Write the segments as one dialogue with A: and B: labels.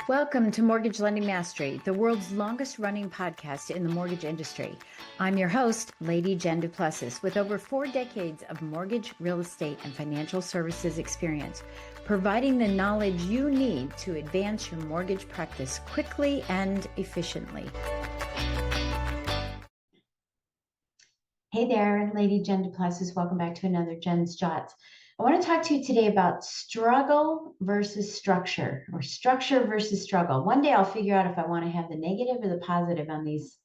A: Welcome to Mortgage Lending Mastery, the world's longest running podcast in the mortgage industry. I'm your host, Lady Jen Du Plessis, with over 4 decades of mortgage, real estate, and financial services experience, providing the knowledge you need to advance your mortgage practice quickly and efficiently. Hey there, Lady Jen Du Plessis. Welcome back to another Jen's Jots. I want to talk to you today about struggle versus structure, or structure versus struggle. One day I'll figure out if I want to have the negative or the positive on these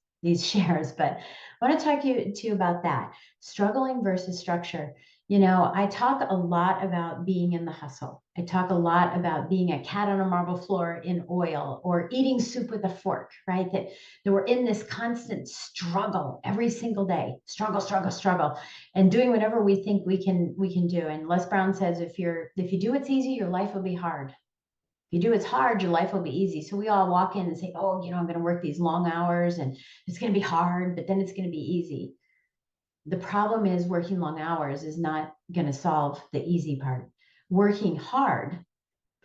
A: shares, but I want to talk to you about that, struggling versus structure. You know, I talk a lot about being in the hustle. I talk a lot about being a cat on a marble floor in oil or eating soup with a fork, right? That we're in this constant struggle every single day, struggle, and doing whatever we think we can do. And Les Brown says, if you do what's easy, your life will be hard. If you do what's hard, your life will be easy. So we all walk in and say, oh, I'm going to work these long hours and it's going to be hard, but then it's going to be easy. The problem is working long hours is not going to solve the easy part. Working hard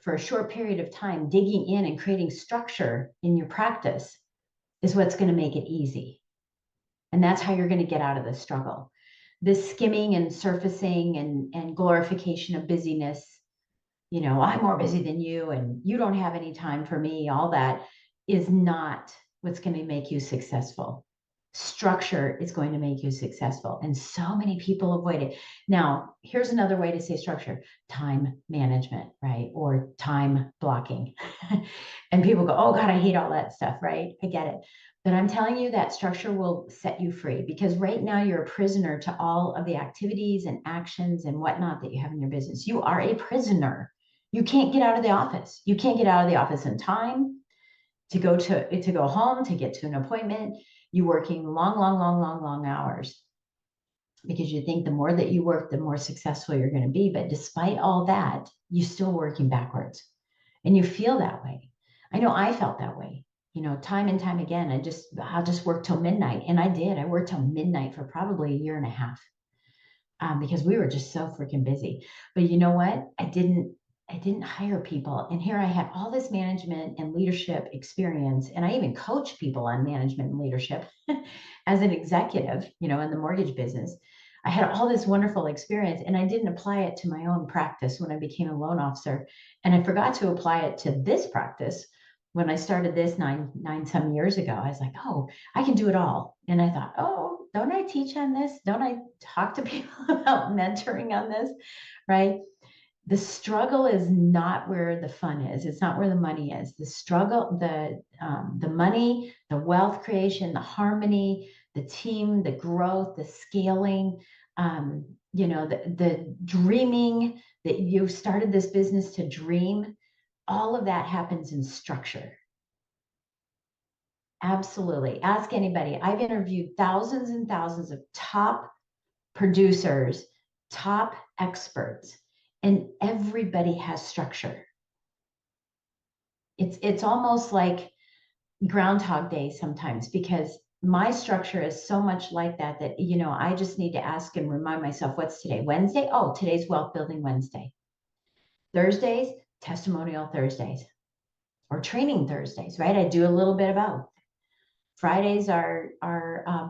A: for a short period of time, digging in and creating structure in your practice is what's going to make it easy. And that's how you're going to get out of the struggle. This skimming and surfacing and glorification of busyness, I'm more busy than you and you don't have any time for me, all that is not what's going to make you successful. Structure is going to make you successful. And so many people avoid it. Now, here's another way to say structure: time management, right? Or time blocking. And people go, oh God, I hate all that stuff, right? I get it. But I'm telling you that structure will set you free, because right now you're a prisoner to all of the activities and actions and whatnot that you have in your business. You are a prisoner. You can't get out of the office. You can't get out of the office in time to go home, to get to an appointment. You're working long hours because you think the more that you work, the more successful you're going to be. But despite all that, you're still working backwards and you feel that way. I know I felt that way, time and time again. I'll just work till midnight. And I did. I worked till midnight for probably a year and a half because we were just so freaking busy. But you know what? I didn't hire people. And here I had all this management and leadership experience. And I even coach people on management and leadership as an executive, in the mortgage business. I had all this wonderful experience and I didn't apply it to my own practice when I became a loan officer. And I forgot to apply it to this practice when I started this nine some years ago. I was like, oh, I can do it all. And I thought, oh, don't I teach on this? Don't I talk to people about mentoring on this? Right? The struggle is not where the fun is. It's not where the money is. The struggle, the money, the wealth creation, the harmony, the team, the growth, the scaling, the dreaming that you started this business to dream. All of that happens in structure. Absolutely. Ask anybody. I've interviewed thousands and thousands of top producers, top experts. And everybody has structure. It's almost like Groundhog Day sometimes, because my structure is so much like that I just need to ask and remind myself, what's today? Wednesday? Oh, today's Wealth Building Wednesday. Thursdays, Testimonial Thursdays, or Training Thursdays, right? I do a little bit of both. Fridays are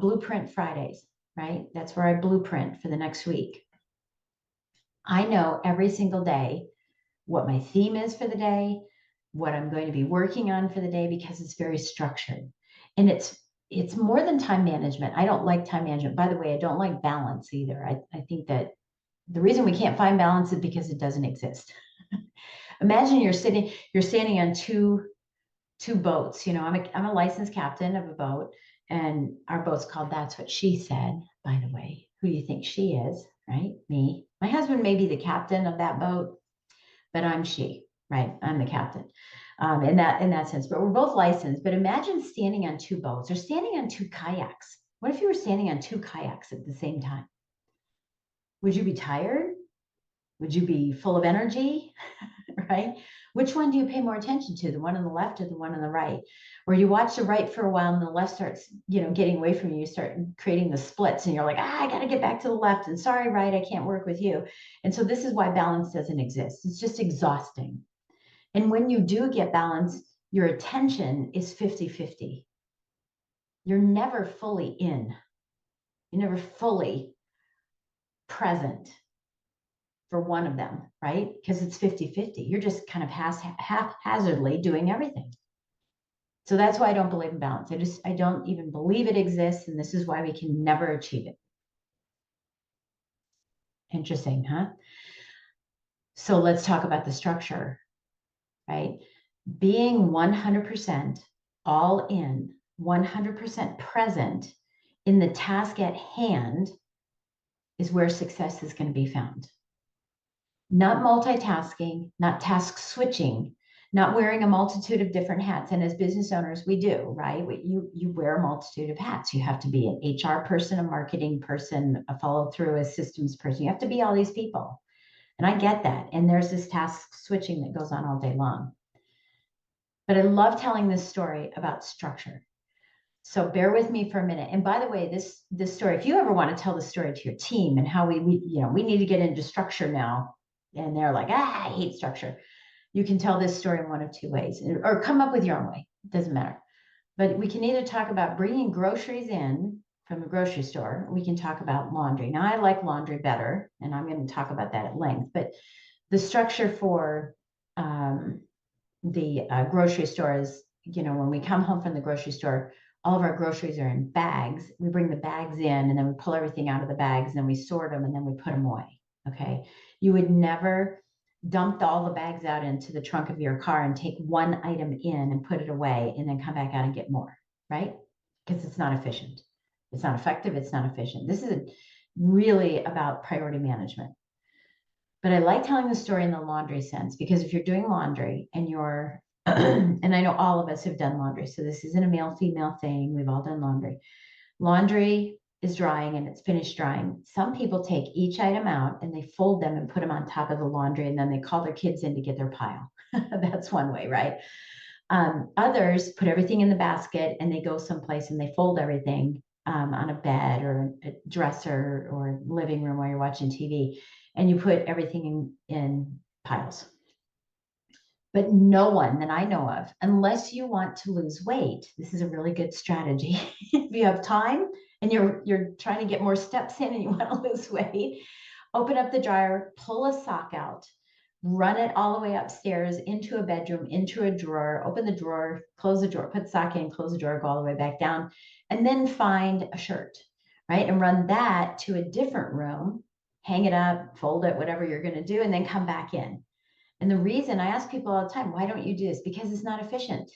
A: Blueprint Fridays, right? That's where I blueprint for the next week. I know every single day what my theme is for the day, what I'm going to be working on for the day, because it's very structured. And it's more than time management. I don't like time management. By the way, I don't like balance either. I think that the reason we can't find balance is because it doesn't exist. Imagine you're standing on two boats. I'm a licensed captain of a boat, and our boat's called That's What She Said, by the way. Who do you think she is? Right? Me. My husband may be the captain of that boat, but I'm she, right? I'm the captain in that sense. But we're both licensed. But imagine standing on two boats or standing on two kayaks. What if you were standing on two kayaks at the same time? Would you be tired? Would you be full of energy? Right? Which one do you pay more attention to, the one on the left or the one on the right? Or you watch the right for a while and the left starts, getting away from you. You start creating the splits and you're like, I got to get back to the left, and sorry, right, I can't work with you. And so this is why balance doesn't exist. It's just exhausting. And when you do get balance, your attention is 50-50. You're never fully in. You're never fully present for one of them, right? Because it's 50-50. You're just kind of haphazardly doing everything. So that's why I don't believe in balance. I don't even believe it exists. And this is why we can never achieve it. Interesting, huh? So let's talk about the structure, right? Being 100% all in, 100% present in the task at hand is where success is going to be found. Not multitasking, not task switching, not wearing a multitude of different hats. And as business owners, we do, right? You wear a multitude of hats. You have to be an HR person, a marketing person, a follow through, a systems person. You have to be all these people. And I get that. And there's this task switching that goes on all day long. But I love telling this story about structure. So bear with me for a minute. And by the way, this story, if you ever want to tell the story to your team and how we need to get into structure now, and they're like, I hate structure. You can tell this story in one of two ways, or come up with your own way. It doesn't matter. But we can either talk about bringing groceries in from the grocery store, or we can talk about laundry. Now, I like laundry better, and I'm going to talk about that at length. But the structure for the grocery store is, when we come home from the grocery store, all of our groceries are in bags. We bring the bags in, and then we pull everything out of the bags, and then we sort them, and then we put them away. Okay. You would never dump all the bags out into the trunk of your car and take one item in and put it away and then come back out and get more, right? Because it's not efficient. It's not effective. It's not efficient. This is really about priority management. But I like telling the story in the laundry sense, because if you're doing laundry and you're, and I know all of us have done laundry, so this isn't a male female thing. We've all done laundry. Laundry is drying and it's finished drying. Some people take each item out and they fold them and put them on top of the laundry, and then they call their kids in to get their pile. That's one way, right? Others put everything in the basket and they go someplace and they fold everything on a bed or a dresser or living room while you're watching TV, and you put everything in piles. But no one that I know of, unless you want to lose weight, this is a really good strategy. If you have time and you're trying to get more steps in and you want to lose weight, open up the dryer, pull a sock out, run it all the way upstairs into a bedroom, into a drawer, open the drawer, close the drawer, put the sock in, close the drawer, go all the way back down, and then find a shirt, right? And run that to a different room, hang it up, fold it, whatever you're going to do, and then come back in. And the reason I ask people all the time, why don't you do this? Because it's not efficient,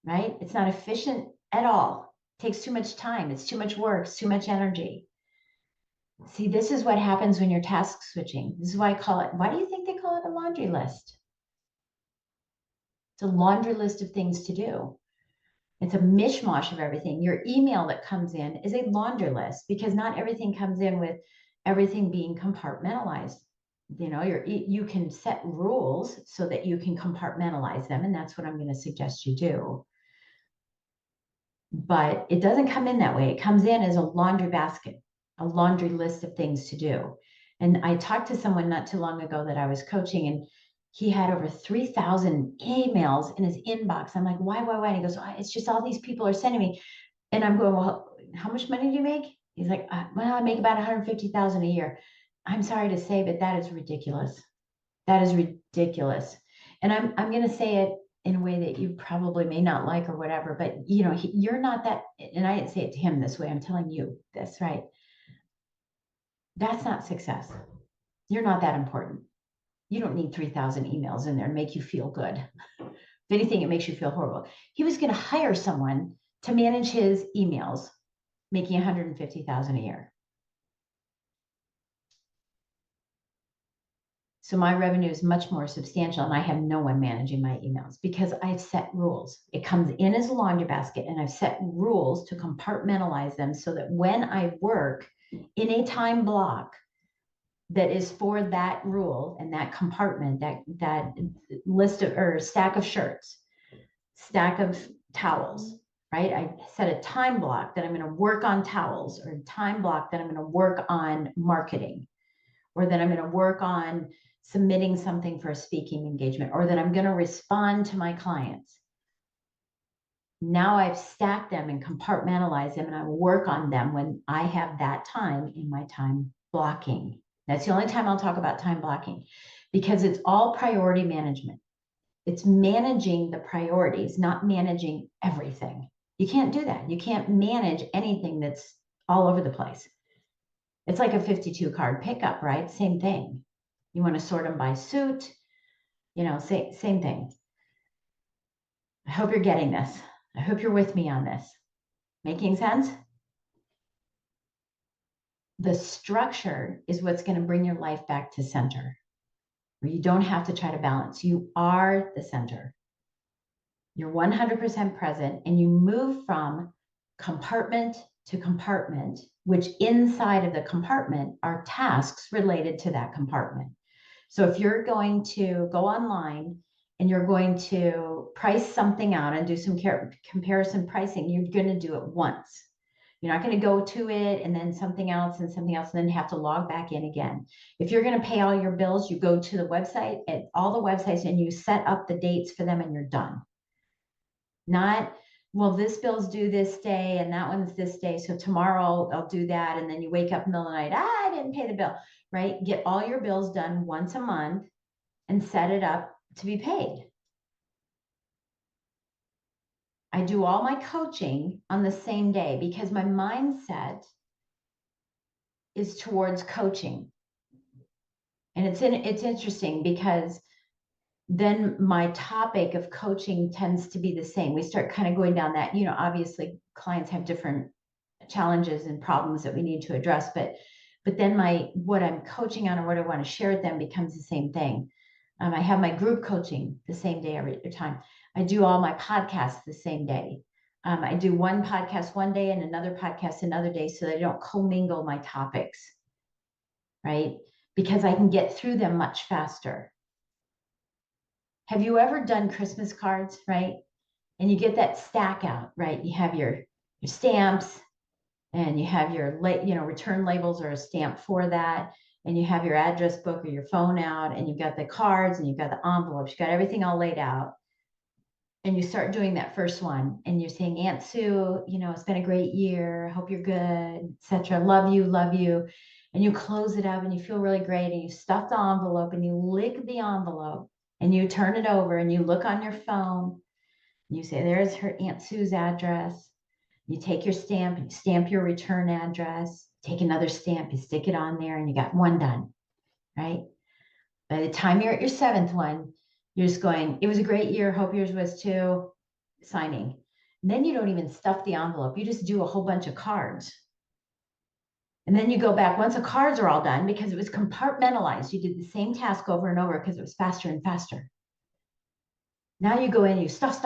A: right? It's not efficient at all. It takes too much time. It's too much work. It's too much energy. See, this is what happens when you're task switching. This is why I call it, why do you think they call it a laundry list? It's a laundry list of things to do. It's a mishmash of everything. Your email that comes in is a laundry list, because not everything comes in with everything being compartmentalized. You can set rules so that you can compartmentalize them, and that's what I'm going to suggest you do. But it doesn't come in that way. It comes in as a laundry basket, a laundry list of things to do. And I talked to someone not too long ago that I was coaching, and he had over 3,000 emails in his inbox. I'm like, why? And he goes, oh, it's just all these people are sending me. And I'm going, well, how much money do you make? He's like, well, I make about 150,000 a year. I'm sorry to say, but that is ridiculous. That is ridiculous. And I'm going to say it in a way that you probably may not like or whatever, but you're not that, and I didn't say it to him this way. I'm telling you this, right? That's not success. You're not that important. You don't need 3,000 emails in there to make you feel good. If anything, it makes you feel horrible. He was going to hire someone to manage his emails, making 150,000 a year. So my revenue is much more substantial, and I have no one managing my emails because I've set rules. It comes in as a laundry basket, and I've set rules to compartmentalize them so that when I work in a time block that is for that rule and that compartment, that list of, or stack of shirts, stack of towels, right? I set a time block that I'm going to work on towels, or a time block that I'm going to work on marketing, or that I'm going to work on submitting something for a speaking engagement, or that I'm going to respond to my clients. Now I've stacked them and compartmentalized them, and I work on them when I have that time in my time blocking. That's the only time I'll talk about time blocking, because it's all priority management. It's managing the priorities, not managing everything. You can't do that. You can't manage anything that's all over the place. It's like a 52 card pickup, right? Same thing. You want to sort them by suit, same thing. I hope you're getting this. I hope you're with me on this. Making sense? The structure is what's going to bring your life back to center, where you don't have to try to balance. You are the center. You're 100% present, and you move from compartment to compartment, which inside of the compartment are tasks related to that compartment. So if you're going to go online and you're going to price something out and do some comparison pricing, you're going to do it once. You're not going to go to it and then something else and something else and then have to log back in again. If you're going to pay all your bills, you go to the website, and all the websites, and you set up the dates for them, and you're done. Not, well, this bill's due this day and that one's this day, so tomorrow I'll do that. And then you wake up in the middle of the night, I didn't pay the bill, right? Get all your bills done once a month and set it up to be paid. I do all my coaching on the same day because my mindset is towards coaching. And it's interesting because then my topic of coaching tends to be the same. We start kind of going down that, obviously clients have different challenges and problems that we need to address, but then what I'm coaching on or what I want to share with them becomes the same thing. I have my group coaching the same day every time. I do all my podcasts the same day. I do one podcast one day and another podcast another day, so that I don't commingle my topics, right? Because I can get through them much faster. Have you ever done Christmas cards, right? And you get that stack out, right? You have your stamps, and you have your return labels or a stamp for that, and you have your address book or your phone out, and you've got the cards, and you've got the envelopes, you've got everything all laid out. And you start doing that first one, and you're saying, Aunt Sue, it's been a great year, hope you're good, etc. Love you, love you. And you close it up and you feel really great, and you stuff the envelope and you lick the envelope and you turn it over and you look on your phone and you say, there's her Aunt Sue's address. You take your stamp and you stamp your return address, take another stamp, you stick it on there, and you got one done, right? By the time you're at your seventh one, you're just going, it was a great year, hope yours was too, signing. And then you don't even stuff the envelope. You just do a whole bunch of cards. And then you go back once the cards are all done, because it was compartmentalized. You did the same task over and over because it was faster and faster. Now you go in, you stuff.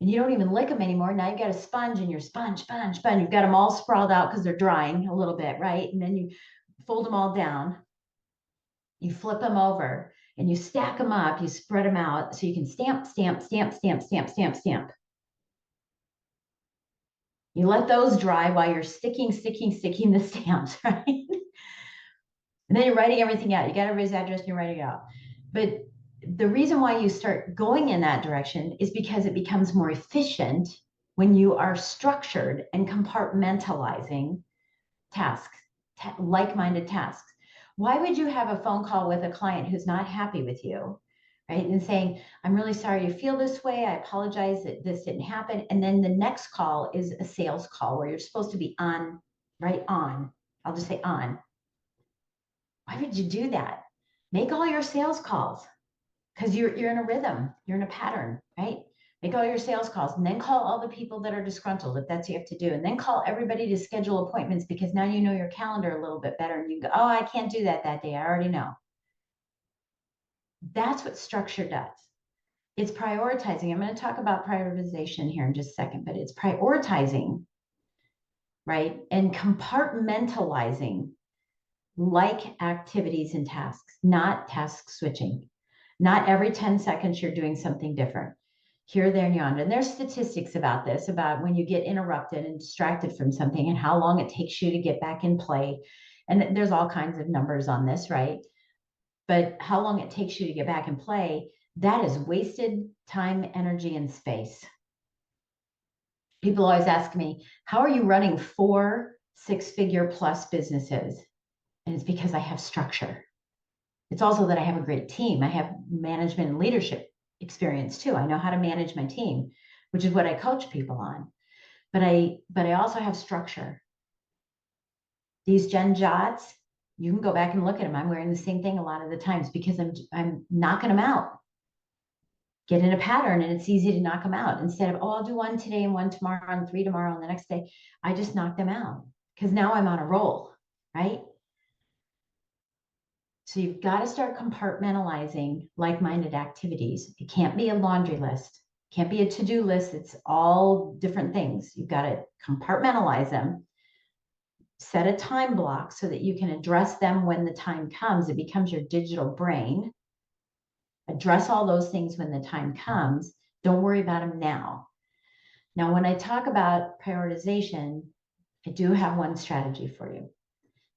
A: And you don't even lick them anymore. Now you've got a sponge, and you're sponge. You've got them all sprawled out because they're drying a little bit, right? And then you fold them all down. You flip them over and you stack them up. You spread them out so you can stamp. You let those dry while you're sticking the stamps, right? And then you're writing everything out. You got everybody's address and you're writing it out. But the reason why you start going in that direction is because it becomes more efficient when you are structured and compartmentalizing tasks, like-minded tasks. Why would you have a phone call with a client who's not happy with you, right? And saying, I'm really sorry you feel this way. I apologize that this didn't happen. And then the next call is a sales call where you're supposed to be on, right on. I'll just say on. Why would you do that? Make all your sales calls, because you're in a rhythm, you're in a pattern, right? Make all your sales calls, and then call all the people that are disgruntled, if that's what you have to do. And then call everybody to schedule appointments, because now you know your calendar a little bit better, and you go, oh, I can't do that day. I already know. That's what structure does. It's prioritizing. I'm going to talk about prioritization here in just a second, but it's prioritizing, right? And compartmentalizing like activities and tasks, not task switching. Not every 10 seconds you're doing something different. Here, there, and yonder. And there's statistics about this, about when you get interrupted and distracted from something and how long it takes you to get back in play. And there's all kinds of numbers on this, right? But how long it takes you to get back and play, that is wasted time, energy, and space. People always ask me, how are you running 4 six-figure plus businesses? And it's because I have structure. It's also that I have a great team. I have management and leadership experience too. I know how to manage my team, which is what I coach people on. But I also have structure. These Jen Jots, you can go back and look at them. I'm wearing the same thing a lot of the times because I'm knocking them out. Get in a pattern and it's easy to knock them out instead of, oh, I'll do one today and one tomorrow and 3 tomorrow and the next day. I just knock them out because now I'm on a roll, right? So you've got to start compartmentalizing like-minded activities. It can't be a laundry list. It can't be a to-do list. It's all different things. You've got to compartmentalize them, set a time block so that you can address them when the time comes. It becomes your digital brain. Address all those things when the time comes. Don't worry about them now. Now, when I talk about prioritization, I do have one strategy for you.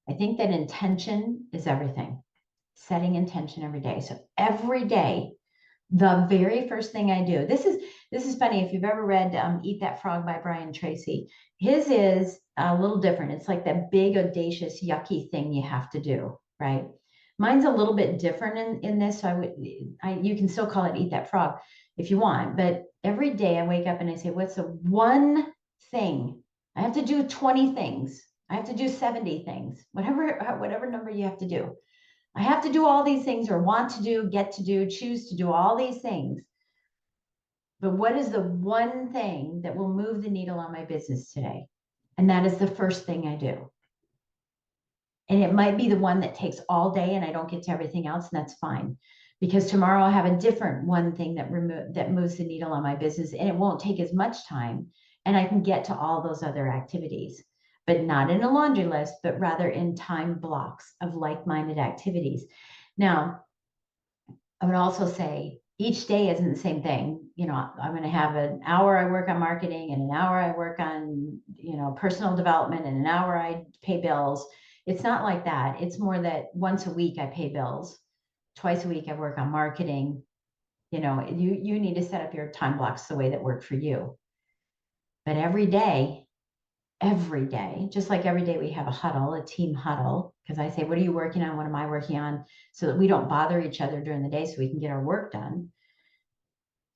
A: I think that intention is everything. Setting intention every day. So every day, the very first thing I do, this is funny. If you've ever read Eat That Frog by Brian Tracy, his is a little different. It's like that big, audacious, yucky thing you have to do, right? Mine's a little bit different in this. So you can still call it Eat That Frog if you want, but every day I wake up and I say, what's the one thing? I have to do 20 things. I have to do 70 things, whatever number you have to do. I have to do all these things or want to do, get to do, choose to do all these things. But what is the one thing that will move the needle on my business today? And that is the first thing I do. And it might be the one that takes all day and I don't get to everything else, and that's fine. Because tomorrow I'll have a different one thing that moves the needle on my business, and it won't take as much time, and I can get to all those other activities, but not in a laundry list, but rather in time blocks of like-minded activities. Now, I would also say each day isn't the same thing. I'm going to have an hour I work on marketing and an hour I work on, personal development and an hour I pay bills. It's not like that. It's more that once a week I pay bills. Twice a week I work on marketing. You need to set up your time blocks the way that work for you. But every day, just like every day we have a team huddle, because I say, what are you working on? What am I working on? So that we don't bother each other during the day so we can get our work done.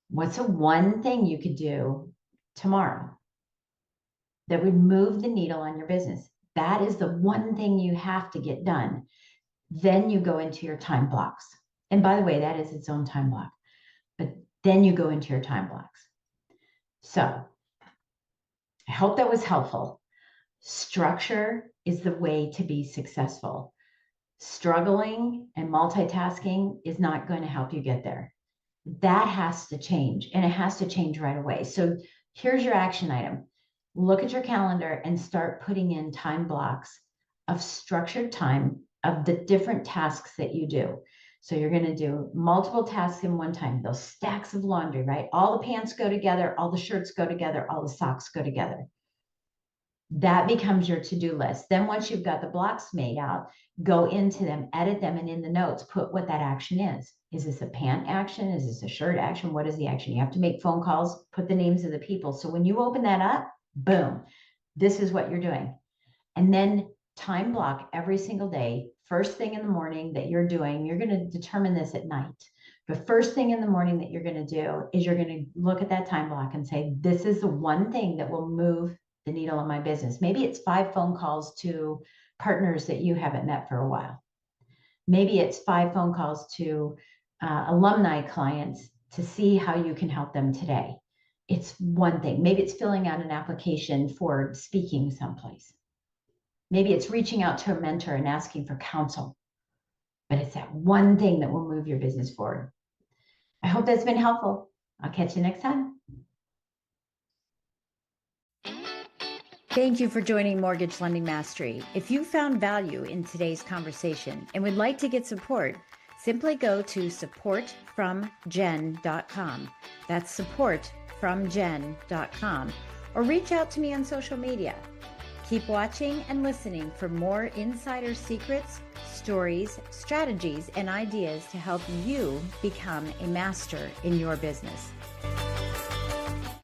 A: What's the one thing you could do tomorrow that would move the needle on your business? That is the one thing you have to get done. Then you go into your time blocks. And by the way, that is its own time block. But then you go into your time blocks. So I hope that was helpful. Structure is the way to be successful. Struggling and multitasking is not going to help you get there. That has to change, and it has to change right away. So here's your action item. Look at your calendar and start putting in time blocks of structured time of the different tasks that you do. So you're going to do multiple tasks in one time. Those stacks of laundry, right? All the pants go together, all the shirts go together, all the socks go together. That becomes your to-do list. Then once you've got the blocks made out, go into them, edit them, and in the notes, put what that action is. Is this a pant action? Is this a shirt action? What is the action? You have to make phone calls, put the names of the people. So when you open that up, boom, this is what you're doing. And then time block every single day. First thing in the morning that you're doing, you're going to determine this at night. But first thing in the morning that you're going to do is you're going to look at that time block and say, this is the one thing that will move the needle on my business. Maybe it's 5 phone calls to partners that you haven't met for a while. Maybe it's 5 phone calls to alumni clients to see how you can help them today. It's one thing. Maybe it's filling out an application for speaking someplace. Maybe it's reaching out to a mentor and asking for counsel. But it's that one thing that will move your business forward. I hope that's been helpful. I'll catch you next time. Thank you for joining Mortgage Lending Mastery. If you found value in today's conversation and would like to get support, simply go to supportfromjen.com. That's supportfromjen.com, or reach out to me on social media.
B: Keep watching and listening for more insider secrets, stories, strategies, and ideas to help you become a master in your business.